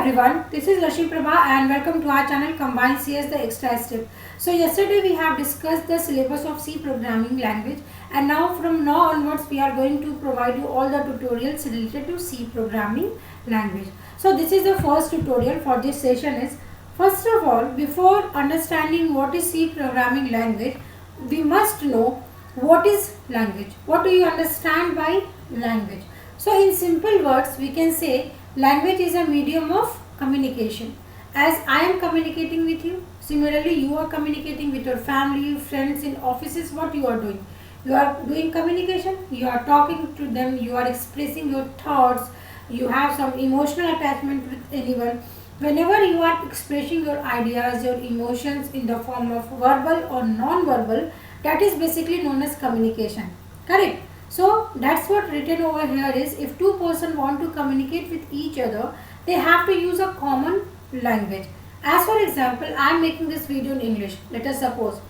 everyone, this is Lakshmi Prabha and welcome to our channel Combined CS the Extra Step. So yesterday we have discussed the syllabus of C programming language, and now from now onwards we are going to provide you all the tutorials related to C programming language. So this is the first tutorial for this session is, first of all, before understanding what is C programming language, we must know what is language. What do you understand by language? So in simple words we can say language is a medium of communication. As I am communicating with you, similarly you are communicating with your family, friends, in offices. What you are doing? You are doing communication. You are talking to them. You are expressing your thoughts. You have some emotional attachment with anyone. Whenever you are expressing your ideas, your emotions in the form of verbal or non-verbal, that is basically known as communication. Correct? So that's what written over here is, if two persons want to communicate with each other, they have to use a common language. As for example, I am making this video in English. Let us suppose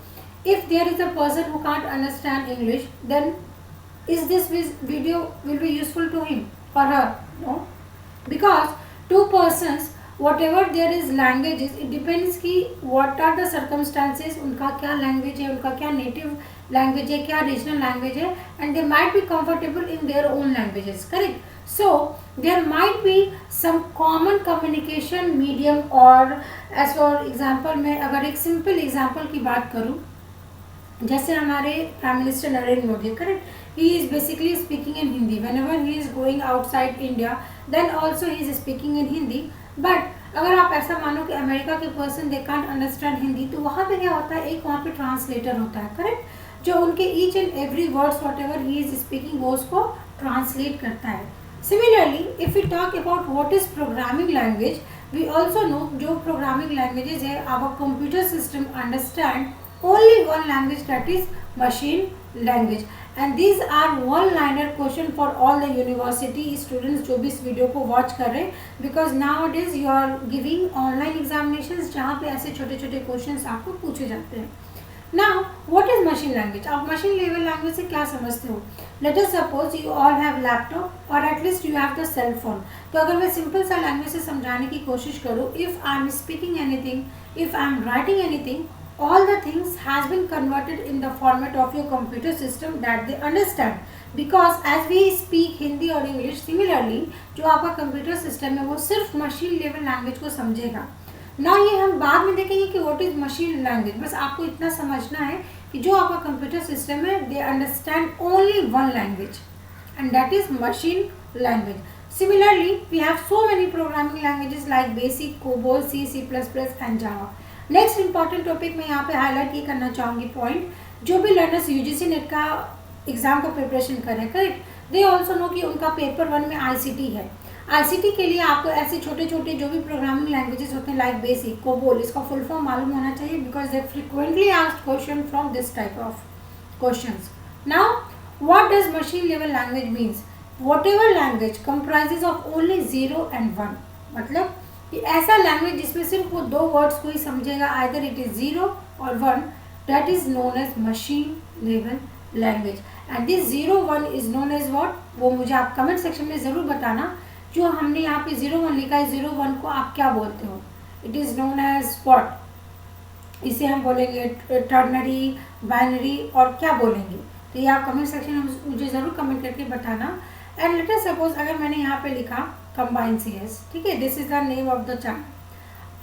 if there is a person who can't understand English, then is this video will be useful to him or her? No, because two persons, whatever there is languages, it depends कि what are the circumstances, उनका क्या language है, उनका क्या native language है, क्या regional language है, and they might be comfortable in their own languages, correct? So there might be some common communication medium, और as for example मैं अगर एक simple example की बात करूँ, जैसे हमारे prime minister Narendra Modi, correct, he is basically speaking in Hindi whenever he is going outside India, then also he is speaking in Hindi. But अगर आप ऐसा मानो कि अमेरिका के person they can't understand Hindi, तो वहाँ पे क्या होता है, एक वहाँ पे ट्रांसलेटर होता है, करेक्ट, जो उनके each and every words whatever he is speaking वो उसको ट्रांसलेट करता है. Similarly if we talk about what is programming language, we also know जो प्रोग्रामिंग लैंग्वेजेज है, our computer system understand only one language, that is machine language, and these are one liner question for all the university students जो भी इस video को watch कर रहे हैं, because nowadays you are giving online examinations जहाँ पे ऐसे छोटे छोटे क्वेश्चंस आपको पूछे जाते हैं. Now what is machine language? आप machine level language से क्या समझते हो? Let us suppose you all have laptop or at least you have the cell phone. तो अगर मैं सिंपल सा लैंग्वेज से समझाने की कोशिश करूँ, if I am speaking anything, if I am writing anything, all the things has been converted in the format of your computer system that they understand, because as we speak Hindi और English, similarly जो आपका computer system है वो सिर्फ machine level language को समझेगा ना. ये हम बाद में देखेंगे कि व्हाट इज मशीन लैंग्वेज. बस आपको इतना समझना है कि जो आपका कंप्यूटर सिस्टम है they understand only one language and that is machine language. Similarly, we have so many programming languages like Basic, COBOL, C, C++ and Java. Next important topic मैं यहाँ पे हाईलाइट ये करना चाहूँगी पॉइंट, जो भी learners UGC net का exam का प्रिपरेशन करें, करेक्ट, दे ऑल्सो नो कि उनका पेपर 1 में आईसीटी है. आईसीटी के लिए आपको ऐसे छोटे छोटे जो भी प्रोग्रामिंग लैंग्वेजेस होते हैं लाइक बेसिक, कोबोल, इसका फुल फॉर्म मालूम होना चाहिए, because they frequently asked question from this type of questions. Now what does machine level language means? Whatever language comprises of only 0 and 1, मतलब कि ऐसा लैंग्वेज जिसमें सिर्फ वो दो वर्ड्स को ही समझेगा, आइदर इट इज 0 और 1, that is known as machine level language. And this 0 1 is known as what, वो मुझे आप कमेंट सेक्शन में ज़रूर बताना. जो हमने यहाँ पे 0 1 लिखा है, 0 1 को आप क्या बोलते हो? It is known as what? इसे हम बोलेंगे टर्नरी, बाइनरी, और क्या बोलेंगे? तो ये आप कमेंट सेक्शन में मुझे ज़रूर कमेंट करके बताना. एंड लेट अस सपोज अगर मैंने यहाँ पे लिखा कंबाइन CS, ठीक है, this is the name of the channel.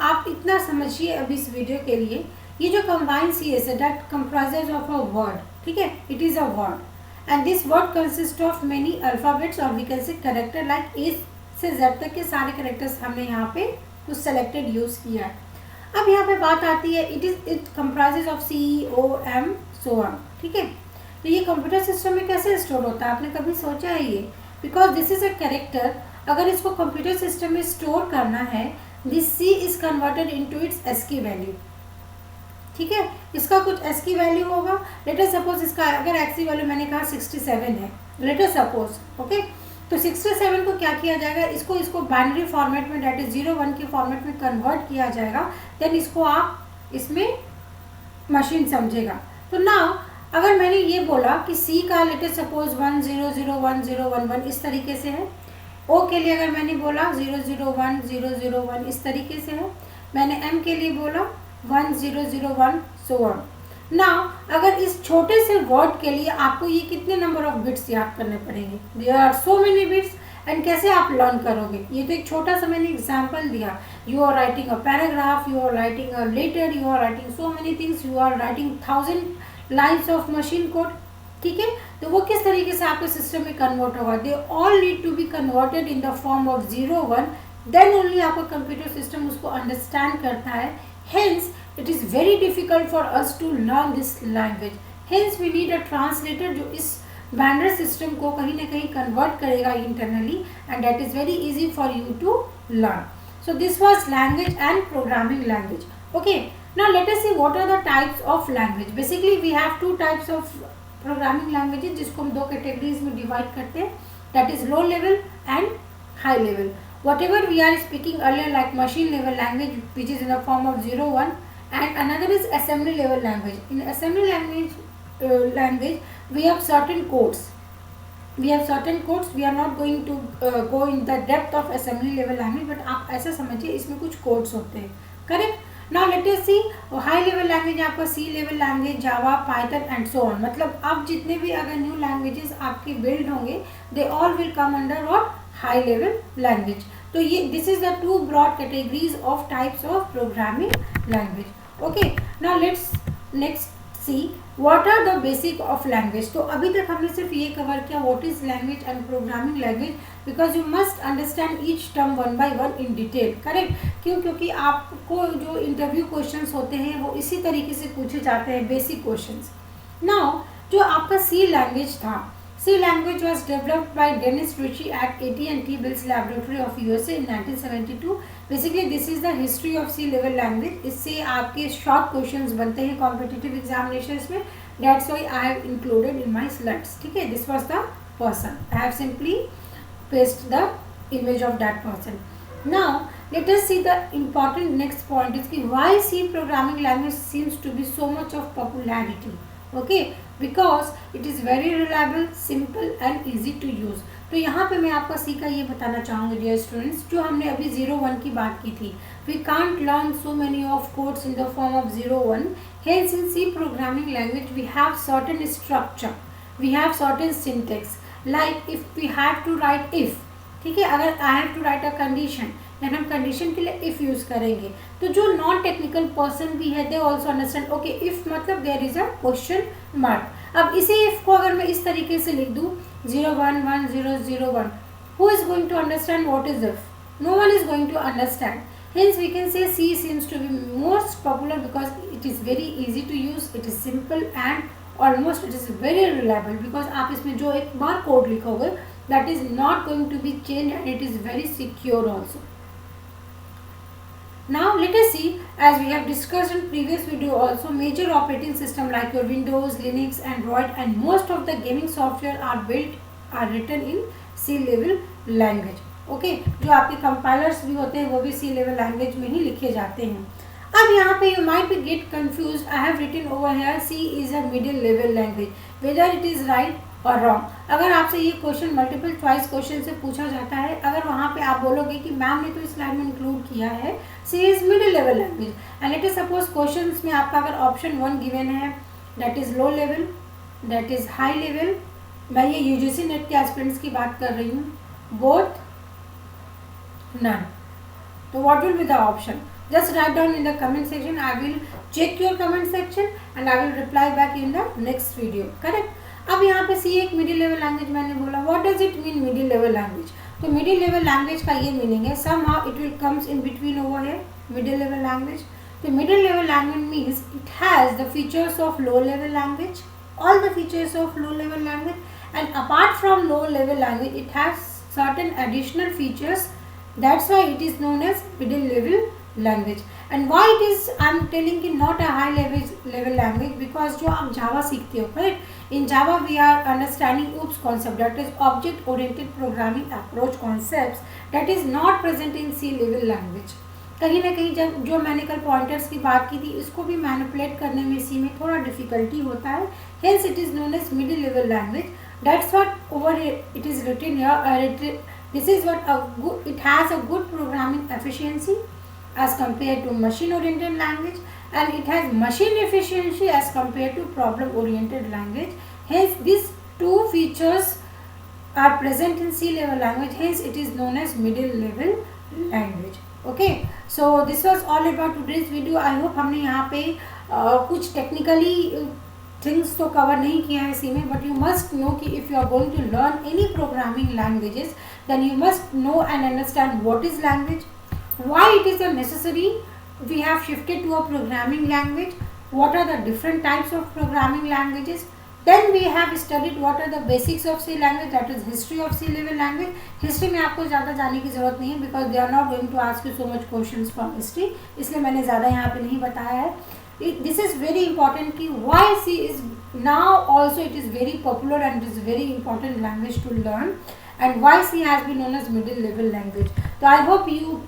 आप इतना समझिए अभी इस वीडियो के लिए, ये जो कंबाइन CS है that comprises of a word, ठीक है, it is a word and this word consist of many alphabets और we can say character like A से Z तक के सारे कैरेक्टर्स हमने यहाँ पे कुछ सेलेक्टेड यूज़ किया है. अब यहाँ पे बात आती है, it comprises of COM so on, ठीक है. तो ये कंप्यूटर सिस्टम में कैसे स्टोर होता है, आपने कभी सोचा है ये? Because this is a character, अगर इसको कंप्यूटर सिस्टम में स्टोर करना है, this C is converted into its ASCII value, ठीक है, इसका कुछ ASCII वैल्यू होगा. लेट अस सपोज इसका अगर ASCII वैल्यू मैंने कहा 67 है, लेट अस सपोज, ओके, तो 67 को क्या किया जाएगा, इसको बाइनरी फॉर्मेट में, दैट इज 0 1 के फॉर्मेट में कन्वर्ट किया जाएगा, देन इसको आप इसमें मशीन समझेगा. तो नाउ अगर मैंने ये बोला कि C का लेट अस सपोज 1 0 0 1 0 1 1 इस तरीके से है, ओ के लिए अगर मैंने बोला 001 001 इस तरीके से है, मैंने एम के लिए बोला 1001 सो ऑन। नाउ अगर इस छोटे से वर्ड के लिए आपको ये कितने नंबर ऑफ बिट्स याद करने पड़ेंगे, there are so many bits, and कैसे आप लर्न करोगे, ये तो एक छोटा सा मैंने एग्जाम्पल दिया। You are writing a paragraph, you are writing a letter, you are writing so many things, you are writing 1000 lines of machine code, ठीक है। तो वो किस तरीके से आपके सिस्टम में कन्वर्ट होगा, they all need to be converted in the form of 01, then only आपका कंप्यूटर सिस्टम उसको अंडरस्टैंड करता है। Hence it is very difficult for us to learn this language, hence we need a translator जो इस binary system को कहीं ना कहीं कन्वर्ट करेगा internally, and that is very easy for you to learn. So this was language and programming language. Okay, now let us see what are the types of language. Basically we have two types of programming languages जिसको हम दो categories में divide करते हैं, that is low level and high level. whatever we are speaking earlier like machine level language which is in the form of 01, and another is assembly level language. In assembly language we have certain codes, we are not going to go in the depth of assembly level language, but आप ऐसा समझिए इसमें कुछ codes होते हैं, correct. Now let us see high level language आपका C level language, Java, Python and so on. मतलब आप जितने भी अगर न्यू लैंग्वेजेस आपके बिल्ड होंगे they all will come under और हाई लेवल लैंग्वेज। तो ये this is the two broad categories of types of programming language. Okay, now let's next see what are the basic of language. तो अभी तक हमने सिर्फ ये कवर किया what is language and programming language, because you must understand each term one by one in detail, correct. क्यों? क्योंकि आपको जो इंटरव्यू क्वेश्चंस होते हैं वो इसी तरीके से पूछे जाते हैं, बेसिक क्वेश्चंस। नाउ जो आपका सी लैंग्वेज था, C language was developed by Dennis Ritchie at AT&T Bell's Laboratory of USA in 1972. Basically, this is the history of C level language. इससे आपके short questions बनते हैं competitive examinations में. That's why I have included in my slides. ठीक है? This was the person. I have simply pasted the image of that person. Now, let us see the important next point is कि why C programming language seems to be so much of popularity. Okay, because it is very reliable, simple and easy to use. तो यहाँ पे मैं आपका सी का ये बताना चाहूँगी डियर स्टूडेंट्स, जो हमने अभी 01 की बात की थी, we can't learn so many of codes in the form of 01. Hence in C programming language we have certain structure, we have certain syntax, like if we have to write if, ठीक है, अगर I have to write a condition, then हम condition के लिए if use करेंगे। तो जो non technical person भी है they also understand, okay if मतलब there is a question mark. अब इसी इफ़ को अगर मैं इस तरीके से लिख दूँ 011001, who is going to understand what is if? No one is going to understand. Hence we can say C seems to be most popular because it is very easy to use, it is simple and almost it is very reliable, because आप इसमें जो एक bar code लिखोगे that is not going to be changed and it is very secure also. Now let us see, as we have discussed in previous video also, major operating system like your Windows, Linux, Android and most of the gaming software are written in C level language. Okay, जो आपके compilers भी होते हैं वो भी C level language में ही लिखे जाते हैं। अब यहाँ पे you might be get confused. I have written over here C is a middle level language. Whether it is right और रॉन्ग, अगर आपसे ये क्वेश्चन मल्टीपल चॉइस क्वेश्चन से पूछा जाता है, अगर वहाँ पे आप बोलोगे कि मैम ने तो इस स्लाइड में इंक्लूड किया है C is middle level language, and let us suppose question में आपका अगर ऑप्शन 1 गिवन है that is low level, that is high level, मैं ये यूजीसी नेट के एस्पिरेंट्स की बात कर रही हूँ, बोथ नन, तो what will be the option? Just write down in the comment section. I will check your comment section and I will reply back in the next video. Correct? अब यहाँ पे सी एक मिडिल लेवल लैंग्वेज मैंने बोला, what does it mean middle level language? तो middle level language का ये meaning है somehow it will comes in between over here, middle level language. तो middle level language means it has the features of low level language, all the features of low level language, and apart from low level language it has certain additional features. That's why it is known as middle level language. And why it is I am telling you not a high level language, because जो आप जावा सीखते हो, correct? In Java we are understanding OOPS concept, that is object oriented programming approach concepts, that is not present in C level language. कहीं ना कहीं जब जो मैंने कल पॉइंटर्स की बात की थी, इसको भी मैनिपुलेट करने में सी में थोड़ा डिफिकल्टी होता है, hence it is known as middle level language. That's what over here it is written here, This is what it has a good programming efficiency as compared to machine oriented language, and it has machine efficiency as compared to problem oriented language. Hence these two features are present in C level language, hence it is known as middle level language. Okay, so this was all about today's video. I hope हमने यहाँ पे कुछ technically things तो cover नहीं किया है इसी में, बट यू मस्ट नो कि if you are going to learn any programming languages then you must know and understand what is language, why it is necessary we have shifted to a programming language, what are the different types of programming languages. Then we have studied what are the basics of C language, that is history of C level language. History में आपको ज़्यादा जाने की ज़रूरत नहीं है because they are not going to ask you so much questions from history, इसलिए मैंने ज़्यादा यहाँ पे नहीं बताया है. This is very important कि why C is now also it is very popular and it is very important language to learn, and why C has been known as middle level language. So I hope you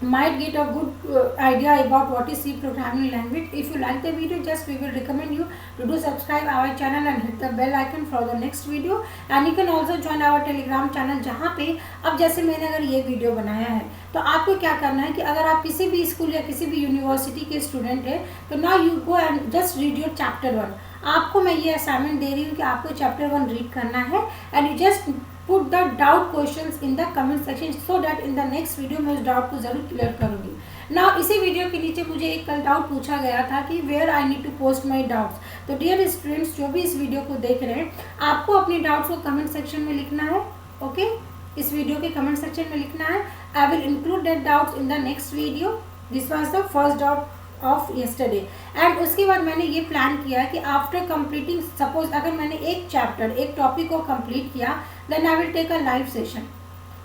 might get a good idea about what is C programming language. If you like the video, just we will recommend you to do subscribe our channel and hit the bell icon for the next video. And you can also join our telegram channel, जहाँ पे अब जैसे मैंने अगर ये video बनाया है तो आपको क्या करना है कि अगर आप किसी भी स्कूल या किसी भी यूनिवर्सिटी के स्टूडेंट है तो now you go and just read your chapter 1. आपको मैं ये असाइनमेंट दे रही हूँ कि आपको चैप्टर 1 रीड करना है and you just put the doubt questions in the comment section so that in the next video मैं उस डाउट को ज़रूर क्लियर करूँगी. Now इसी वीडियो के नीचे मुझे एक कल डाउट पूछा गया था कि where I need to post my doubts. तो डियर स्टूडेंट्स जो भी इस वीडियो को देख रहे हैं आपको अपने डाउट्स को कमेंट सेक्शन में लिखना है. ओके, इस वीडियो के कमेंट सेक्शन में लिखना है. I will include that doubts in the next video. This was the first doubt of yesterday. And उसके बाद मैंने ये प्लान किया कि आफ्टर कंप्लीटिंग, सपोज अगर मैंने एक चैप्टर एक टॉपिक को कंप्लीट किया, then I will take a live session.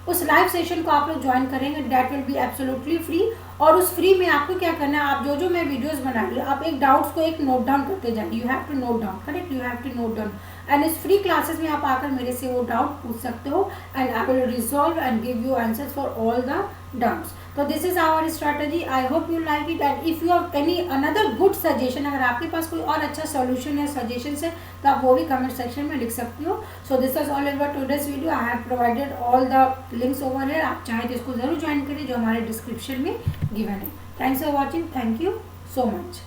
उस लाइव सेशन को आप लोग ज्वाइन करेंगे, that will be absolutely free. और उस फ्री में आपको क्या करना है, आप जो जो मैं वीडियोस बना रही हूँ आप एक डाउट्स को एक नोट डाउन करते जाइए. You have to note down, correct, you have to note down. And इस फ्री क्लासेस में आप आकर मेरे से वो डाउट पूछ सकते हो and I will resolve and give you answers for all the doubts. तो this is our strategy. I hope you like it. And if you have any another good suggestion, अगर आपके पास कोई और अच्छा सोल्यूशन है, सजेशन है, तो आप वो भी कमेंट सेक्शन में लिख सकते हो. So this is all about today's video. I have provided all the links over here. आप चाहे तो इसको जरूर ज्वाइन करिए जो हमारे डिस्क्रिप्शन में गिवन है. Thanks for watching. Thank you so much.